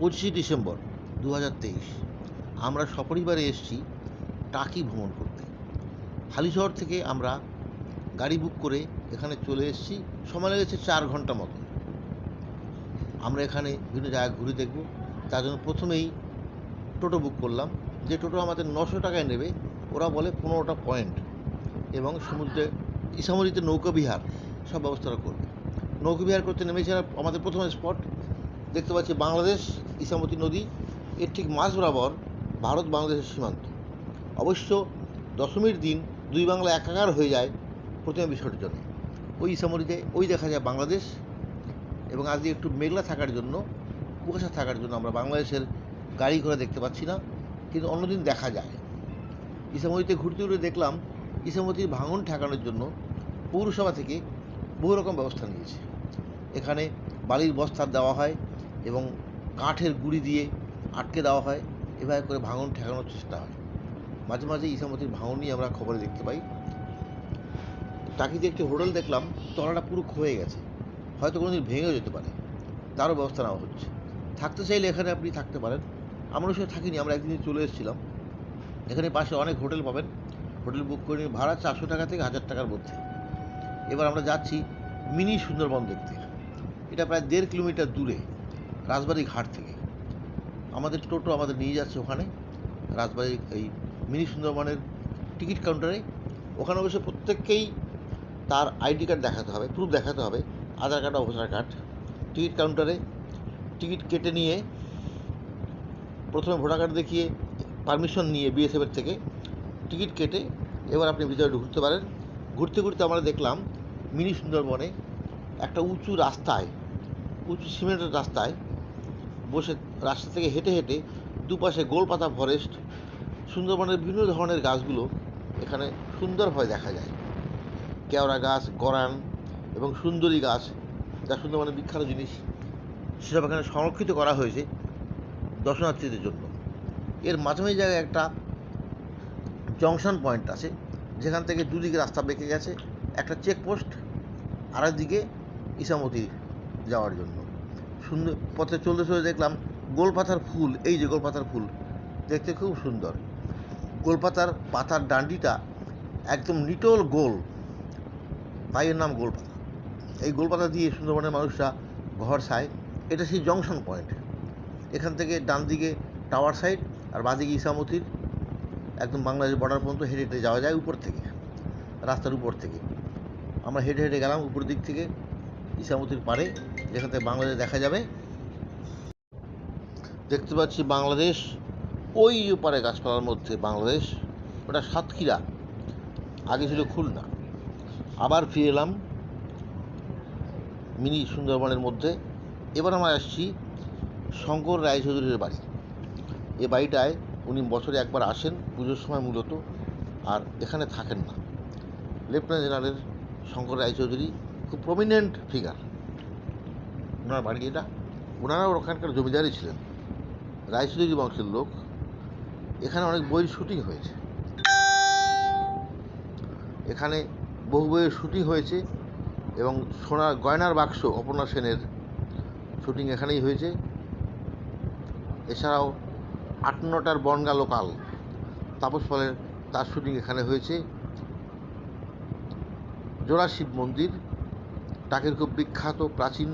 25 December 2023 আমরা সপরিবারে এসেছি টাকি ভ্রমণ করতে। হালিশহর থেকে আমরা গাড়ি বুক করে এখানে চলে এসেছি। সময় লেগেছে 4 ঘন্টা মতো। আমরা এখানে বিভিন্ন জায়গা ঘুরে দেখব। তার জন্য প্রথমেই টোটো বুক করলাম, যে টোটো আমাদের 900 টাকায় নেবে। ওরা বলে 15টা পয়েন্ট এবং সমুদ্রে ইসামতিতে নৌকাবিহার সব ব্যবস্থাটা করবে। নৌকাবিহার করতে নেমেছে আমাদের প্রথম স্পট দেখতে পাচ্ছি বাংলাদেশ ইসামতি নদী, এর ঠিক মাঝ বরাবর ভারত বাংলাদেশের সীমান্ত। অবশ্য দশমীর দিন দুই বাংলা একাকার হয়ে যায় প্রতিমা বিসর্জনে। ওই ইসামতিতে ওই দেখা যায় বাংলাদেশ, এবং আজকে একটু মেঘলা থাকার জন্য, কুয়াশা থাকার জন্য আমরা বাংলাদেশের গাড়ি ঘোড়া দেখতে পাচ্ছি না, কিন্তু অন্যদিন দেখা যায়। ইসামতিতে ঘুরতে ঘুরে দেখলাম ইসামতির ভাঙন ঠেকানোর জন্য পৌরসভা থেকে বহু রকম ব্যবস্থা নিয়েছে। এখানে বালির বস্তা দেওয়া হয় এবং কাঠের গুঁড়ি দিয়ে আটকে দেওয়া হয়। এভাবে করে ভাঙন ঠেকানোর চেষ্টা হয়। মাঝে মাঝে ইসামতির ভাঙন নিয়ে আমরা খবরে দেখতে পাই। টাকিতে একটি হোটেল দেখলাম, তলাটা পুরো ক্ষয়ে গেছে, হয়তো কোনোদিন ভেঙেও যেতে পারে, তারও ব্যবস্থা নেওয়া হচ্ছে। থাকতে চাইলে এখানে আপনি থাকতে পারেন। আমরা ওই সময় থাকিনি, আমরা একদিন চলে এসেছিলাম। এখানে পাশে অনেক হোটেল পাবেন। হোটেল বুক করে নিয়ে ভাড়া 400 টাকা থেকে 1000 টাকার মধ্যে। এবার আমরা যাচ্ছি মিনি সুন্দরবন দেখতে। এটা প্রায় 1.5 কিলোমিটার দূরে রাজবাড়ি ঘাট থেকে। আমাদের টোটো আমাদের নিয়ে যাচ্ছে ওখানে রাজবাড়ি এই মিনি সুন্দরবনের টিকিট কাউন্টারে। ওখানে অবশ্য প্রত্যেককেই তার আইডি কার্ড দেখাতে হবে, প্রুফ দেখাতে হবে, আধার কার্ড, ভোটার কার্ড। টিকিট কাউন্টারে টিকিট কেটে নিয়ে প্রথমে ভোটার কার্ড দেখিয়ে পারমিশন নিয়ে বিএসএফের থেকে টিকিট কেটে এবার আপনি ভিতরে ঢুকতে পারেন। ঘুরতে ঘুরতে আমরা দেখলাম মিনি সুন্দরবনে একটা উঁচু রাস্তায়, উঁচু সিমেন্টের রাস্তায় বসে, রাস্তা থেকে হেঁটে হেঁটে দুপাশে গোলপাতা ফরেস্ট, সুন্দরবনের বিভিন্ন ধরনের গাছগুলো এখানে সুন্দরভাবে দেখা যায়। কেওড়া গাছ, গরান এবং সুন্দরী গাছ, যা সুন্দরবনের বিখ্যাত জিনিস, সেসব এখানে সংরক্ষিত করা হয়েছে দর্শনার্থীদের জন্য। এর মাঝামাঝি জায়গায় একটা জংশন পয়েন্ট আছে, যেখান থেকে দুদিকে রাস্তা বেঁকে গেছে, একটা চেকপোস্ট, আর একদিকে ইসামতি যাওয়ার জন্য। সুন্দর পথে চলতে চলতে দেখলাম গোলপাতার ফুল, এই যে গোলপাতার ফুল দেখতে খুব সুন্দর। গোলপাতার পাতার ডান্ডিটা একদম নিটোল গোল, তাই এর নাম গোলপাতা। এই গোলপাতা দিয়ে সুন্দরবনের মানুষরা ঘর সায়। এটা সেই জংশন পয়েন্ট। এখান থেকে ডান দিকে টাওয়ার সাইড আর বাঁদিকে ইসামতির একদম বাংলাদেশ বর্ডার পর্যন্ত হেঁটে হেঁটে যাওয়া যায় উপর থেকে, রাস্তার উপর থেকে। আমরা হেঁটে হেঁটে গেলাম উপর দিক থেকে ইসামতির পাড়ে, যেখান থেকে বাংলাদেশ দেখা যাবে। দেখতে পাচ্ছি বাংলাদেশ, ওই পারে গাছপালার মধ্যে বাংলাদেশ। ওটা সাতক্ষীরা, আগে ছিল খুলনা। আবার ফিরে এলাম মিনি সুন্দরবনের মধ্যে। এবার আমরা আসছি শঙ্কর রায়চৌধুরীর বাড়ি। এ বাড়িটায় উনি বছরে একবার আসেন পুজোর সময় মূলত, আর এখানে থাকেন না। লেফটেন্যান্ট জেনারেল শঙ্কর রায়চৌধুরী খুব প্রমিনেন্ট ফিগার। ওনার বাড়ি এটা। ওনারাও ওখানকার জমিদারই ছিলেন, রায়চৌধুরী বংশের লোক। এখানে অনেক বইয়ের শুটিং হয়েছে, এখানে বহু বইয়ের শুটিং হয়েছে, এবং সোনার গয়নার বাক্স অপর্ণা সেনের শুটিং এখানেই হয়েছে। এছাড়াও 8-9টার বনগা লোকাল তাপস পালের, তার শুটিং এখানে হয়েছে। জোড়া শিব মন্দির, টাকের খুব বিখ্যাত প্রাচীন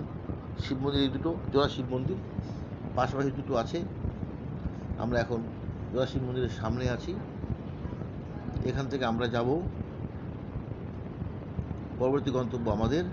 শিব মন্দির এই দুটো, জোড়া শিব মন্দির পাশাপাশি দুটো আছে। আমরা এখন জোড়া শিব মন্দিরের সামনে আছি। এখান থেকে আমরা যাব পরবর্তী গন্তব্য আমাদের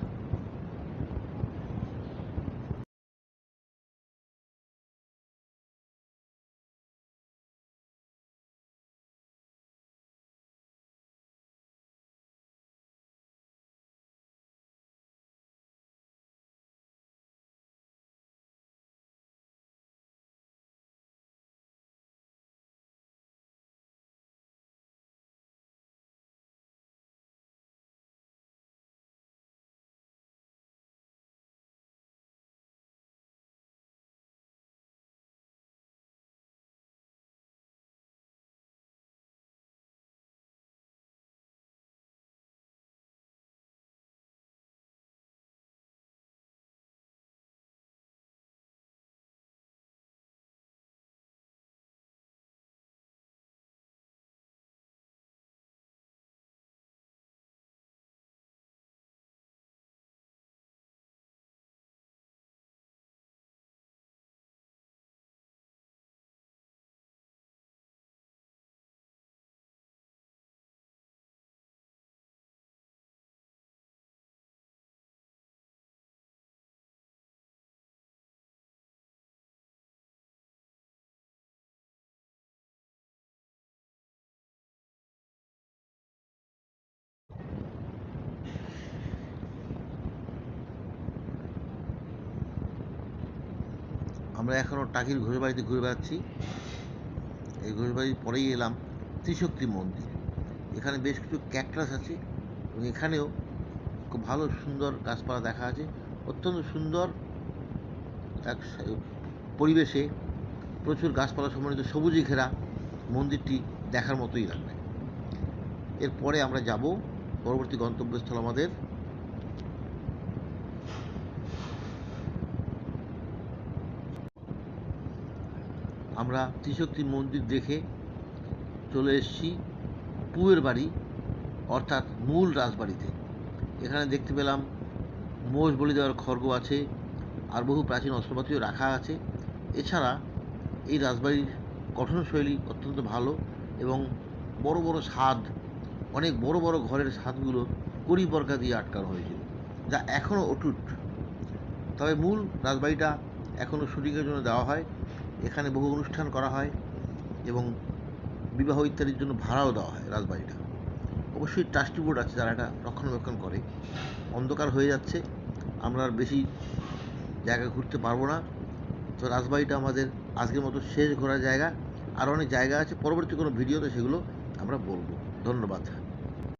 আমরা এখনও টাকির ঘোষবাড়িতে ঘুরে বেড়াচ্ছি। এই ঘোষবাড়ির পরেই এলাম ত্রিশক্তি মন্দির। এখানে বেশ কিছু ক্যাকটাস আছে এবং এখানেও খুব ভালো সুন্দর গাছপালা দেখা আছে। অত্যন্ত সুন্দর এক পরিবেশে প্রচুর গাছপালা সমন্বিত সবুজে ঘেরা মন্দিরটি দেখার মতোই লাগবে। এরপরে আমরা যাব পরবর্তী গন্তব্যস্থল আমাদের আমরা ত্রিশক্তি মন্দির দেখে চলে এসেছি পুয়ের বাড়ি অর্থাৎ মূল রাজবাড়িতে। এখানে দেখতে পেলাম মোষ বলি দেওয়ার খড়গ আছে, আর বহু প্রাচীন অস্ত্রপাতিও রাখা আছে। এছাড়া এই রাজবাড়ির গঠনশৈলী অত্যন্ত ভালো এবং বড় বড় ছাদ, অনেক বড় বড় ঘরের ছাদগুলো কড়ি পর্দা দিয়ে আটকানো হয়েছিল, যা এখনও অটুট। তবে মূল রাজবাড়িটা এখনও শুটিংয়ের জন্য দেওয়া হয়। এখানে বহু অনুষ্ঠান করা হয় এবং বিবাহ ইত্যাদির জন্য ভাড়াও দেওয়া হয় রাজবাড়িটা। অবশ্যই ট্রাস্টি বোর্ড আছে যারা এটা রক্ষণাবেক্ষণ করে। অন্ধকার হয়ে যাচ্ছে, আমরা আর বেশি জায়গা ঘুরতে পারবো না। তো রাজবাড়িটা আমাদের আজকের মতো শেষ ঘোরার জায়গা। আর অনেক জায়গা আছে, পরবর্তী কোনো ভিডিওতে সেগুলো আমরা বলবো। ধন্যবাদ।